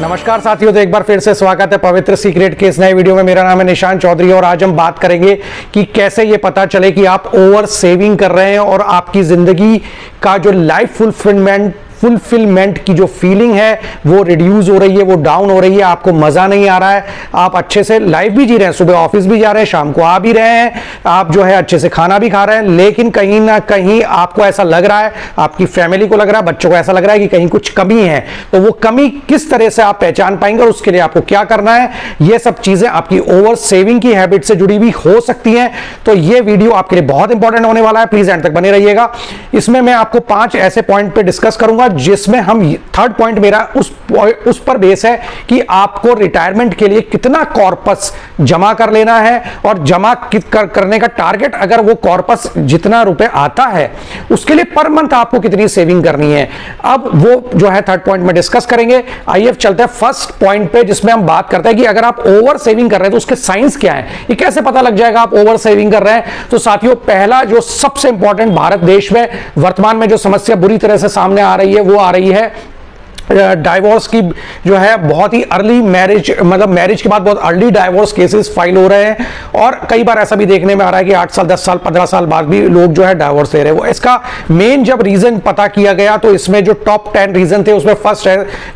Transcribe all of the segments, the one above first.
नमस्कार साथियों, तो एक बार फिर से स्वागत है पवित्र सीक्रेट के इस नए वीडियो में। मेरा नाम है निशान चौधरी और आज हम बात करेंगे कि कैसे ये पता चले कि आप ओवर सेविंग कर रहे हैं और आपकी जिंदगी का जो लाइफ फुलफिलमेंट की जो फीलिंग है वो रिड्यूस हो रही है, वो डाउन हो रही है, आपको मजा नहीं आ रहा है। आप अच्छे से लाइफ भी जी रहे हैं, सुबह ऑफिस भी जा रहे हैं, शाम को आ भी रहे हैं, आप जो है अच्छे से खाना भी खा रहे हैं, लेकिन कहीं ना कहीं आपको ऐसा लग रहा है, आपकी फैमिली को लग रहा है, बच्चों को ऐसा लग रहा है कि कहीं कुछ कमी है। तो वो कमी किस तरह से आप पहचान पाएंगे और उसके लिए आपको क्या करना है, ये सब चीजें आपकी ओवर सेविंग की हैबिट से जुड़ी हुई हो सकती हैं। तो ये वीडियो आपके लिए बहुत इंपॉर्टेंट होने वाला है, प्लीज एंड तक बने रहिएगा। इसमें मैं आपको 5 ऐसे पॉइंट पे डिस्कस करूंगा जिसमें हम थर्ड पॉइंट मेरा उस पर बेस है कि आपको रिटायरमेंट के लिए कितना कॉर्पस जमा कर लेना है और जमा करने का टारगेट, अगर वो कॉर्पस जितना रुपए आता है उसके लिए पर मंथ आपको कितनी सेविंग करनी है। अब वो जो है थर्ड पॉइंट में डिस्कस करेंगे। आइए चलते हैं फर्स्ट पॉइंट पे, जिसमें हम बात करते हैं कि अगर आप ओवर सेविंग कर रहे हैं तो उसके साइंस क्या है, ये कैसे पता लग जाएगा आप ओवर सेविंग कर रहे हैं। तो साथियों, पहला जो सबसे इंपॉर्टेंट भारत देश में वर्तमान में जो समस्या बुरी तरह से सामने आ रही है वो आ रही है डाइवोर्स की, जो है बहुत ही अर्ली मैरिज, मतलब मैरिज के बाद बहुत अर्ली डाइवोर्स केसेस फाइल हो रहे हैं और कई बार ऐसा भी देखने में आ रहा है कि 8 साल 10 साल 15 साल बाद भी लोग जो है डाइवोर्स ले रहे हैं। वो इसका मेन जब रीजन पता किया गया तो इसमें जो टॉप 10 रीजन थे उसमें फर्स्ट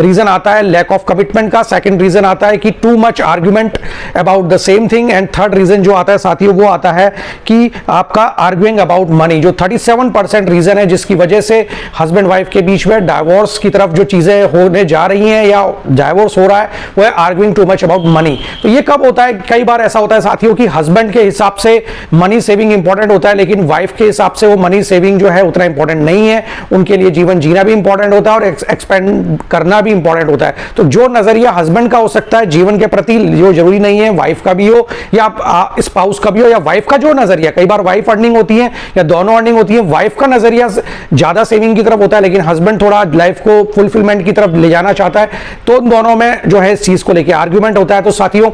रीजन आता है लैक ऑफ कमिटमेंट का, सेकंड रीजन आता है कि too much argument about the same thing, and third reason जो आता है साथियों वो आता है कि आपका आर्ग्यूइंग अबाउट मनी। जो 37% रीजन है जिसकी वजह से हस्बैंड वाइफ के बीच में डाइवोर्स की तरफ जो चीजें होने जा रही हैं या डाइवोर्स हो रहा है वो है arguing too much about money. तो ये कब होता है, कई बार ऐसा होता है साथियों कि हस्बैंड के हिसाब से मनी सेविंग इंपॉर्टेंट होता है लेकिन वाइफ के हिसाब से वो मनी सेविंग जो है उतना इंपॉर्टेंट नहीं है। उनके लिए जीवन जीना भी इंपॉर्टेंट होता है और एक्सपेंड करना भी इंपॉर्टेंट होता है। तो जो नजरिया हस्बैंड का हो सकता है जीवन के प्रति, जो जरूरी नहीं है वाइफ का भी हो या स्पाउस का भी हो, या वाइफ का जो नजरिया, कई बार वाइफ अर्निंग होती है या दोनों अर्निंग होती है, वाइफ का नजरिया ज्यादा सेविंग की तरफ होता है लेकिन हस्बैंड थोड़ा लाइफ को फुलफिलमेंट की तरफ ले जाना चाहता है, तो उन दोनों में जो है इस चीज को लेकर आर्ग्यूमेंट होता है। तो साथियों,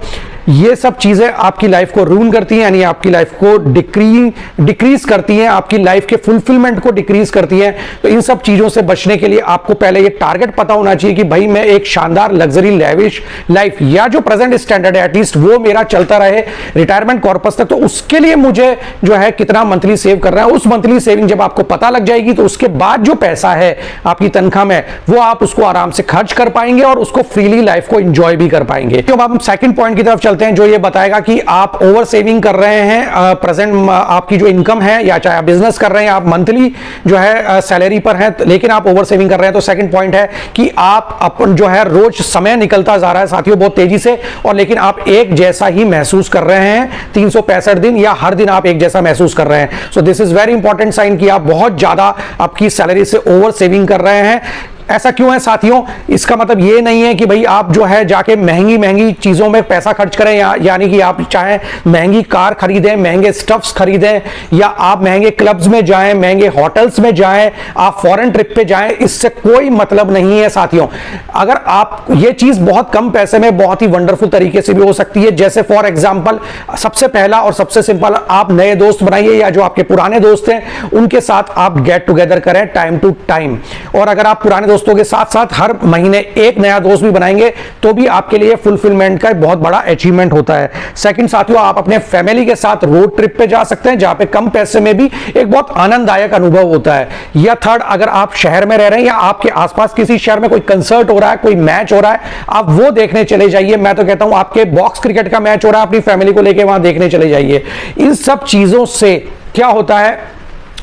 ये सब चीजें आपकी लाइफ को रूइन करती हैं, यानी आपकी लाइफ को डिक्रीज करती हैं, आपकी लाइफ के फुलफिलमेंट को डिक्रीज करती हैं। तो इन सब चीजों से बचने के लिए आपको पहले ये टारगेट पता होना चाहिए कि भाई मैं एक शानदार लग्जरी लेविश लाइफ या जो प्रेजेंट स्टैंडर्ड है एटलीस्ट वो मेरा चलता रहे रिटायरमेंट कॉर्पस तक। तो उसके लिए मुझे जो है कितना मंथली सेव करना है, उस मंथली सेविंग जब आपको पता लग जाएगी तो उसके बाद जो पैसा है आपकी तनख्वाह में वो आप उसको आराम से खर्च कर पाएंगे और उसको फ्रीली लाइफ को एंजॉय भी कर पाएंगे। तो अब हम सेकंड पॉइंट की तरफ चलते हैं जो ये बताएगा कि आप ओवर सेविंग कर रहे हैं, प्रेजेंट आपकी जो इनकम है या चाहे आप बिजनेस कर रहे हैं, आप मंथली जो है सैलरी पर हैं लेकिन आप ओवर सेविंग कर रहे हैं। तो सेकंड पॉइंट है कि आप अपन जो है रोज समय निकलता जा रहा है साथियों बहुत तेजी से, और लेकिन आप एक जैसा ही महसूस कर रहे हैं 365 दिन या हर दिन आप एक जैसा महसूस कर रहे हैं। So this is very important sign कि आप बहुत ज्यादा आपकी सैलरी से ओवर सेविंग कर रहे हैं। ऐसा क्यों है साथियों, इसका मतलब ये नहीं है कि भाई आप जो है जाके महंगी महंगी चीजों में पैसा खर्च करें, यानी कि आप चाहे महंगी कार खरीदें, महंगे स्टफ्स खरीदें, या आप महंगे क्लब्स में जाएं, महंगे होटल्स में जाएं, आप फॉरेन ट्रिप पे जाएं, इससे कोई मतलब नहीं है साथियों। अगर आप ये चीज बहुत कम पैसे में बहुत ही वंडरफुल तरीके से भी हो सकती है। जैसे फॉर एग्जाम्पल, सबसे पहला और सबसे सिंपल, आप नए दोस्त बनाइए या जो आपके पुराने दोस्त हैं उनके साथ आप गेट टुगेदर करें टाइम टू टाइम। और अगर आप पुराने दोस्तों के साथ साथ हर महीने एक नया दोस्त भी बनाएंगे तो भी आपके लिए फुलफिलमेंट का बहुत बड़ा अचीवमेंट होता है। सेकंड साथियों, आप अपने फैमिली के साथ रोड ट्रिप पे जा सकते हैं जहां पे कम पैसे में भी एक बहुत आनंददायक अनुभव होता है। या थर्ड, अगर आप शहर में रह रहे हैं या आपके आसपास किसी शहर में कोई कंसर्ट हो रहा है, कोई मैच हो रहा है, आप वो देखने चले जाइए। मैं तो कहता हूं आपके बॉक्स क्रिकेट का मैच हो रहा है, अपनी फैमिली को लेकर वहां देखने चले जाइए। इन सब चीजों से क्या होता है,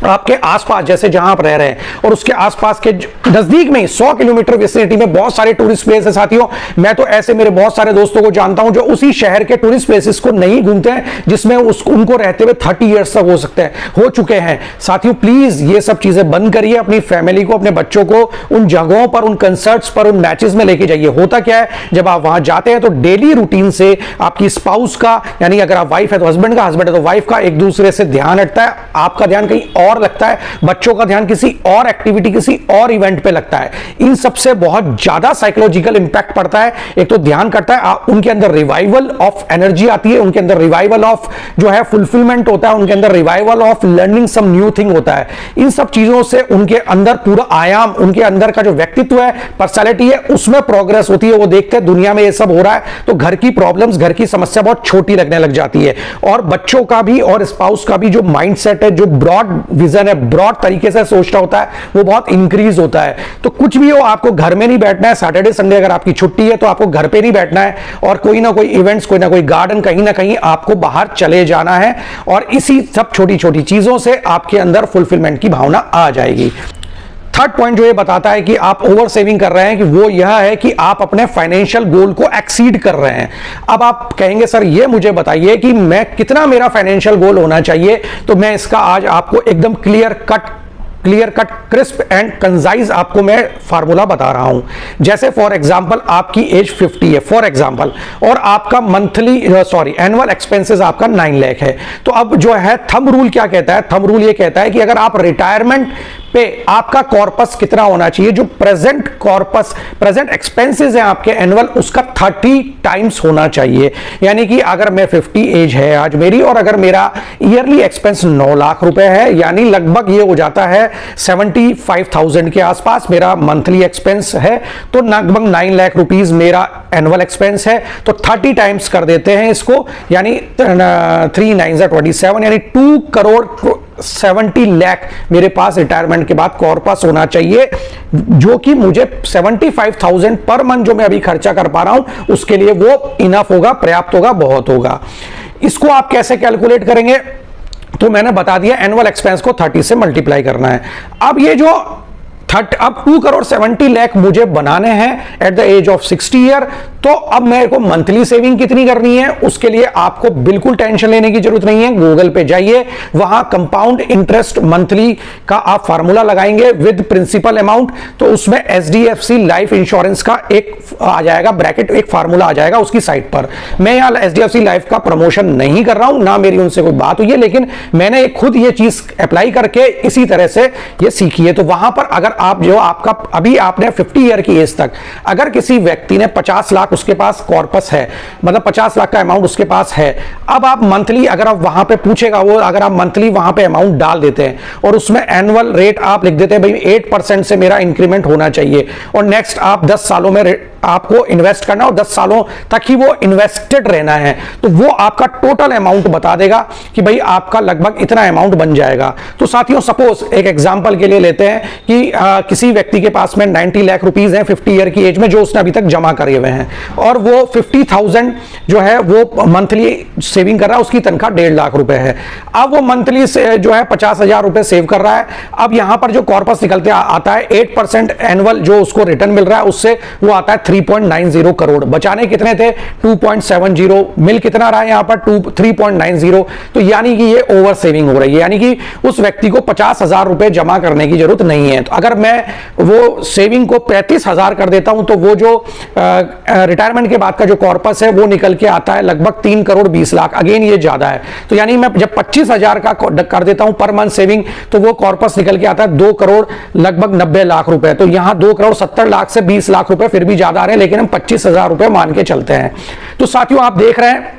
आपके आसपास जैसे जहां आप रह रहे हैं और उसके आसपास के नजदीक में 100 किलोमीटर विसिनिटी में बहुत सारे टूरिस्ट प्लेस है साथियों। मैं तो ऐसे मेरे बहुत सारे दोस्तों को जानता हूं जो उसी शहर के टूरिस्ट प्लेसेस को नहीं घूमते हैं जिसमें उनको रहते हुए 30 इयर्स तक हो चुके हैं। साथियों, प्लीज ये सब चीजें बंद करिए, अपनी फैमिली को, अपने बच्चों को उन जगहों पर, उन कंसर्ट्स पर, उन मैचेस में लेके जाइए। होता क्या है, जब आप वहां जाते हैं तो डेली रूटीन से आपकी स्पाउस का, यानी अगर आप वाइफ है तो हस्बैंड का, हस्बैंड है तो वाइफ का, एक दूसरे से ध्यान हटता है, आपका ध्यान कहीं और लगता है, बच्चों का ध्यान किसी और एक्टिविटी, किसी और इवेंट पे लगता है। इन सबसे बहुत ज्यादा साइकोलॉजिकल इंपैक्ट पड़ता है। एक तो ध्यान करता है, उनके अंदर रिवाइवल ऑफ एनर्जी आती है, उनके अंदर रिवाइवल ऑफ जो है फुलफिलमेंट होता है, उनके अंदर revival of learning some new thing होता है। इन सब चीजों से उनके अंदर पूरा आयाम, उनके अंदर का जो व्यक्तित्व है, पर्सनालिटी है, उसमें प्रोग्रेस होती है। वो देखते हैं दुनिया में ये सब हो रहा है तो घर की प्रॉब्लम्स, घर की समस्या बहुत छोटी लगने लग जाती है। और बच्चों का भी और स्पाउस का भी जो माइंडसेट है, जो ब्रॉड विजन है, ब्रॉड तरीके से सोचना होता है, वो बहुत इंक्रीज होता है। तो कुछ भी हो, आपको घर में नहीं बैठना है। सैटरडे संडे अगर आपकी छुट्टी है तो आपको घर पे नहीं बैठना है, और कोई ना कोई इवेंट्स, कोई ना कोई गार्डन, कहीं ना कहीं आपको बाहर चले जाना है। और इसी सब छोटी छोटी चीजों से आपके अंदर फुलफिलमेंट की भावना आ जाएगी। थर्ड पॉइंट जो ये बताता है कि आप ओवर सेविंग कर रहे हैं, कि वो यह है कि आप अपने फाइनेंशियल गोल को एक्सीड कर रहे हैं। अब आप कहेंगे सर ये मुझे बताइए कि मैं कितना, मेरा फाइनेंशियल गोल होना चाहिए। तो मैं इसका आज आपको एकदम क्लियर कट, क्रिस्प एंड कंजाइज आपको मैं फार्मूला बता रहा हूं। जैसे फॉर एग्जांपल आपकी एज 50 है फॉर एग्जांपल, और आपका एनुअल एक्सपेंसेस आपका 9 लाख है। तो अब जो है थंब रूल क्या कहता है? थंब रूल ये कहता है कि अगर आप रिटायरमेंट पे आपका कॉर्पस कितना होना चाहिए, जो प्रेजेंट एक्सपेंसेस है आपके एनुअल, उसका 30 टाइम्स होना चाहिए। यानी कि अगर मैं 50 एज है आज मेरी, और अगर मेरा ईयरली एक्सपेंस 9 लाख रुपए है, यानी लगभग ये हो जाता है 75,000 के आसपास मेरा मंथली एक्सपेंस है, तो लगभग 9 लाख रुपीस मेरा एनुअल एक्सपेंस है। तो 30 टाइम्स कर देते हैं इसको, यानी 3 9 27, यानी 2 करोड़ 70 लाख मेरे पास रिटायरमेंट के बाद कॉर्पस होना चाहिए, जो कि मुझे 75,000 पर मंथ जो मैं अभी खर्चा कर पा रहा हूं, उसके लिए वो इनफ होगा, पर्याप्त होगा, बहुत होगा। इसको आप कैसे कैलकुलेट करेंगे? तो मैंने बता दिया, एनुअल एक्सपेंस को 30 से मल्टीप्लाई करना है। अब ये जो अब 2 करोड़ 70 लाख मुझे बनाने हैं at the age of 60 year, तो अब मेरे को मंथली सेविंग कितनी करनी है? उसके लिए आपको बिल्कुल टेंशन लेने की जरूरत नहीं है। गूगल पे जाइए, वहां कंपाउंड इंटरेस्ट मंथली का आप फार्मूला लगाएंगे विद प्रिंसिपल अमाउंट, तो उसमें HDFC लाइफ इंश्योरेंस का एक आ जाएगा ब्रैकेट, एक फार्मूला आ जाएगा उसकी साइट पर। मैं यहां HDFC लाइफ का प्रमोशन नहीं कर रहा हूं, ना मेरी उनसे कोई बात हुई है, लेकिन मैंने खुद ये चीज अप्लाई करके इसी तरह से ये सीखी है। तो वहां पर अगर आप जो आपका अभी आपने 50 ईयर की एज तक, अगर किसी व्यक्ति ने 50 लाख उसके पास कॉर्पस है, मतलब 50 लाख का अमाउंट उसके पास है, अब आप मंथली, अगर आप वहां पे पूछेगा वो, अगर आप मंथली वहां पे अमाउंट डाल देते हैं और उसमें एनुअल रेट आप लिख देते हैं भाई 8% से मेरा इंक्रीमेंट होना चाहिए, और नेक्स्ट आप 10 सालों में आपको इन्वेस्ट करना और 10 सालों तक ही वो इन्वेस्टेड रहना है, तो वो आपका टोटल अमाउंट बता देगा कि भाई आपका लगभग इतना अमाउंट बन जाएगा। तो साथियों, सपोज एक एग्जांपल के लिए लेते हैं कि किसी व्यक्ति के पास में 90 लाख रुपीस हैं 50 ईयर की एज में, जो उसने अभी तक जमा करे हुए हैं, और वो 50,000 जो है वो मंथली सेविंग कर रहा है, उसकी तनख्वाह 1.5 लाख रुपए है। अब वो मंथली से जो है 50,000 रुपए सेव कर रहा है। अब यहां पर जो कॉर्पस निकलते आता है 8% एनुअल जो उसको रिटर्न मिल रहा है, उससे वो आता है 3.90 करोड़। बचाने कितने थे? 2.70। मिल कितना रहा है यहां पर? 3.90। तो यानी कि ये ओवर सेविंग हो रही है, यानी कि उस व्यक्ति को 50,000 रुपए जमा करने की जरूरत नहीं है। तो अगर मैं वो सेविंग को 35,000 कर देता हूं, तो वो जो रिटायरमेंट के बाद का जो कॉर्पस है वो निकल के आता है लगभग 3 करोड़ 20 लाख। अगेन ये ज्यादा है, तो यानी मैं जब 25,000 का कर देता हूं पर मंथ सेविंग, तो वो कॉर्पस निकल के आता है 2 करोड़ लगभग 90 लाख रुपए। तो यहां 2 करोड़ 70 लाख से 20 लाख रुपए फिर भी ज्यादा आ रहे हैं, लेकिन हम 25,000 रुपए मान के चलते हैं। तो साथियों, आप देख रहे हैं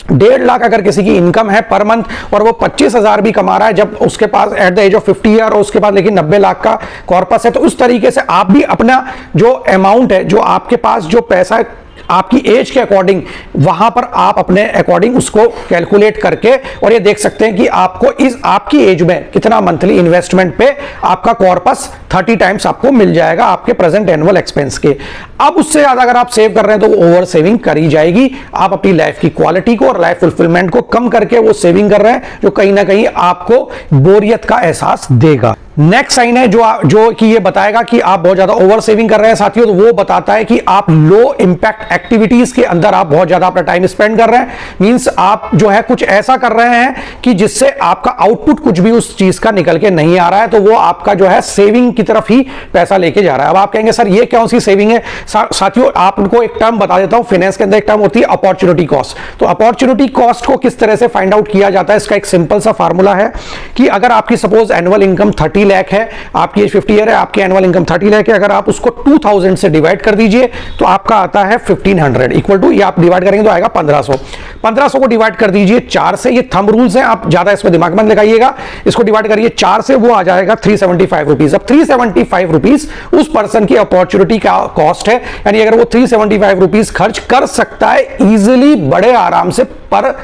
1.5 लाख अगर किसी की इनकम है पर मंथ और वो 25,000 भी कमा रहा है जब उसके पास at the age of 50 year, और उसके बाद लेकिन 90 लाख का कॉर्पस है, तो उस तरीके से आप भी अपना जो अमाउंट है, जो आपके पास जो पैसा आपकी एज के अकॉर्डिंग, वहां पर आप अपने अकॉर्डिंग उसको कैलकुलेट करके, और ये देख सकते हैं कि आपको इस आपकी एज में कितना मंथली इन्वेस्टमेंट पे आपका कॉर्पस 30 टाइम्स आपको मिल जाएगा आपके प्रेजेंट एनुअल एक्सपेंस के। अब उससे ज्यादा अगर आप सेव कर रहे हैं तो ओवर सेविंग करी जाएगी। आप अपनी लाइफ की क्वालिटी को और लाइफ फुलफिलमेंट को कम करके वो सेविंग कर रहे हैं, जो कहीं ना कहीं आपको बोरियत का एहसास देगा। नेक्स्ट साइन है जो कि ये बताएगा कि आप बहुत ज्यादा ओवर सेविंग कर रहे हैं साथियों, तो वो बताता है कि आप लो इंपैक्ट एक्टिविटीज के अंदर आप बहुत ज्यादा अपना टाइम स्पेंड कर रहे हैं। मींस आप जो है कुछ ऐसा कर रहे हैं कि जिससे आपका आउटपुट कुछ भी उस चीज का निकल के नहीं आ रहा है, तो वो आपका जो है सेविंग की तरफ ही पैसा लेके जा रहा है। अब आप कहेंगे सर ये कौन सी सेविंग है? साथियों आपको एक टर्म बता देता हूं, फाइनेंस के अंदर एक टर्म होती है अपॉर्चुनिटी कॉस्ट। तो अपॉर्चुनिटी कॉस्ट को किस तरह से फाइंड आउट किया जाता है, इसका एक सिंपल सा फार्मूला है कि अगर आपकी सपोज एनुअल इनकम 30 लाख है, आपकी एज 50 ईयर है, आपकी एनुअल इनकम 30 लाख है, अगर आप उसको 2000 से डिवाइड कर दीजिए तो आपका आता है 1500 इक्वल टू, ये आप डिवाइड करेंगे तो आएगा 1500। 1500 को डिवाइड कर दीजिए 4 से, ये थंब रूल्स हैं, आप ज्यादा इसमें दिमाग में लगाइएगा। इसको डिवाइड करिए 4 से, वो आ जाएगा 375 रुपीज। अब 375 रुपीज उस पर्सन की अपॉर्चुनिटी का कॉस्ट है, यानी अगर वो 375 रुपीज खर्च कर सकता है इजीली, बड़े आराम से पर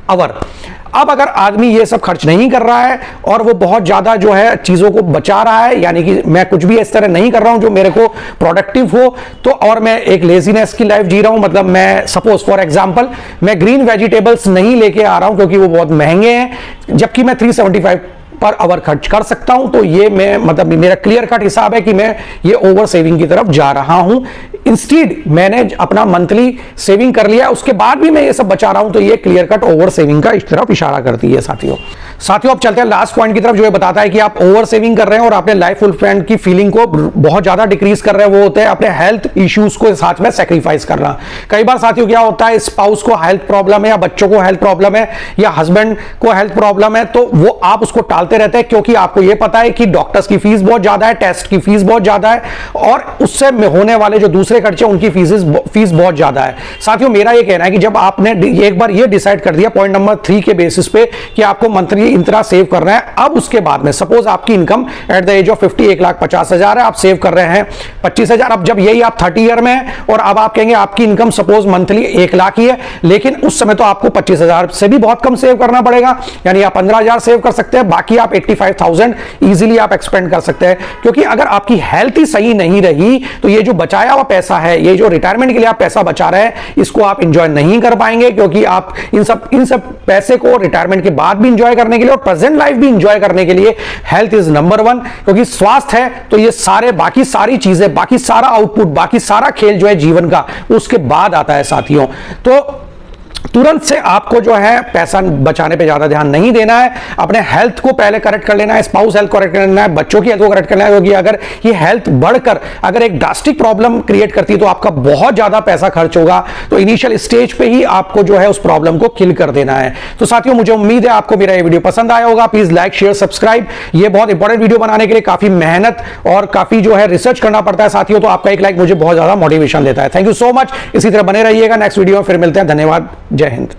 आवर। अब अगर आदमी ये सब खर्च नहीं कर रहा है और वो बहुत ज्यादा जो है चीजों को बचा रहा है, यानी कि मैं कुछ भी इस तरह नहीं कर रहा हूं जो मेरे को प्रोडक्टिव हो, तो और मैं एक लेजीनेस की लाइफ जी रहा हूं, मतलब मैं सपोज फॉर एग्जांपल मैं ग्रीन वेजिटेबल्स नहीं लेके आ रहा हूं क्योंकि वो बहुत महंगे हैं, जबकि मैं 375 पर आवर खर्च कर सकता हूं, तो ये मैं मतलब मेरा क्लियर कट हिसाब है कि मैं ये ओवर सेविंग की तरफ जा रहा हूं। इंस्टीड मैंने अपना मंथली सेविंग कर लिया, उसके बाद भी मैं ये सब बचा रहा हूं, तो ये क्लियर कट ओवर सेविंग का इस तरफ इशारा करती है साथियों। अब चलते हैं लास्ट पॉइंट की तरफ, जो ये बताता है कि आप ओवर सेविंग कर रहे हैं और अपने लाइफ फुलफिलमेंट की फीलिंग को बहुत ज्यादा डिक्रीज कर रहे हैं। वो होते हैं अपने हेल्थ इश्यूज को साथ में सेक्रीफाइस करना। कई बार साथियों क्या होता है, स्पाउस को हेल्थ प्रॉब्लम है या बच्चों को हेल्थ प्रॉब्लम है या हस्बैंड को हेल्थ प्रॉब्लम है, तो वो आप उसको टालते रहते हैं क्योंकि आपको ये पता है कि डॉक्टर्स की फीस बहुत ज्यादा है, टेस्ट की फीस बहुत ज्यादा है और उससे होने वाले जो दूसरे खर्चे उनकी फीस बहुत ज्यादा है। साथियों मेरा ये कहना है कि जब आपने एक बार ये डिसाइड कर दिया पॉइंट नंबर 3 के बेसिस पे कि आपको मंथली इतना सेव करना है, अब उसके बाद में सपोज आपकी income at the age of 50 1,50,000 है, आप सेव कर रहे हैं 25,000। अब जब यही आप 30 ईयर में है और अब आप कहेंगे आपकी इनकम सपोज मंथली 1 लाख ही है, लेकिन उस समय तो आपको 25,000 से भी बहुत कम सेव करना पड़ेगा, यानी आप 15,000 सेव कर सकते हैं, बाकी आप 85,000 इजीली आप एक्सपेंड कर सकते हैं। क्योंकि अगर आपकी हेल्थ ही सही नहीं रही तो ये जो बचाया हुआ पैसा है, ये जो रिटायरमेंट के लिए आप पैसा बचा रहे हैं, इसको आप इंजॉय नहीं कर पाएंगे, क्योंकि आप इन सब पैसे को रिटायरमेंट के बाद भी इंजॉय करने के लिए और प्रेजेंट लाइफ भी इंजॉय करने के लिए हेल्थ इज नंबर 1। क्योंकि स्वास्थ्य है तो ये सारे बाकी सारी चीजें, बाकी सारा आउटपुट, बाकी सारा खेल जो है जीवन का, उसके बाद आता है साथियों। तो तुरंत से आपको जो है पैसा बचाने पे ज्यादा ध्यान नहीं देना है, अपने हेल्थ को पहले करेक्ट कर लेना है, स्पाउस हेल्थ करेक्ट करना है, बच्चों की हेल्थ को करेक्ट करना है, क्योंकि अगर ये हेल्थ बढ़कर अगर एक ड्रास्टिक प्रॉब्लम क्रिएट करती है तो आपका बहुत ज्यादा पैसा खर्च होगा। तो इनिशियल स्टेज पे ही आपको जो है उस प्रॉब्लम को किल कर देना है। तो साथियों मुझे उम्मीद है आपको मेरा ये वीडियो पसंद आया होगा। Please like share subscribe. ये बहुत इंपॉर्टेंट वीडियो बनाने के लिए काफी मेहनत और काफी जो है रिसर्च करना पड़ता है साथियों, तो आपका एक लाइक मुझे बहुत ज्यादा मोटिवेशन देता है। थैंक यू सो मच, इसी तरह बने रहिएगा। नेक्स्ट वीडियो में फिर मिलते हैं। धन्यवाद, जय हिंद।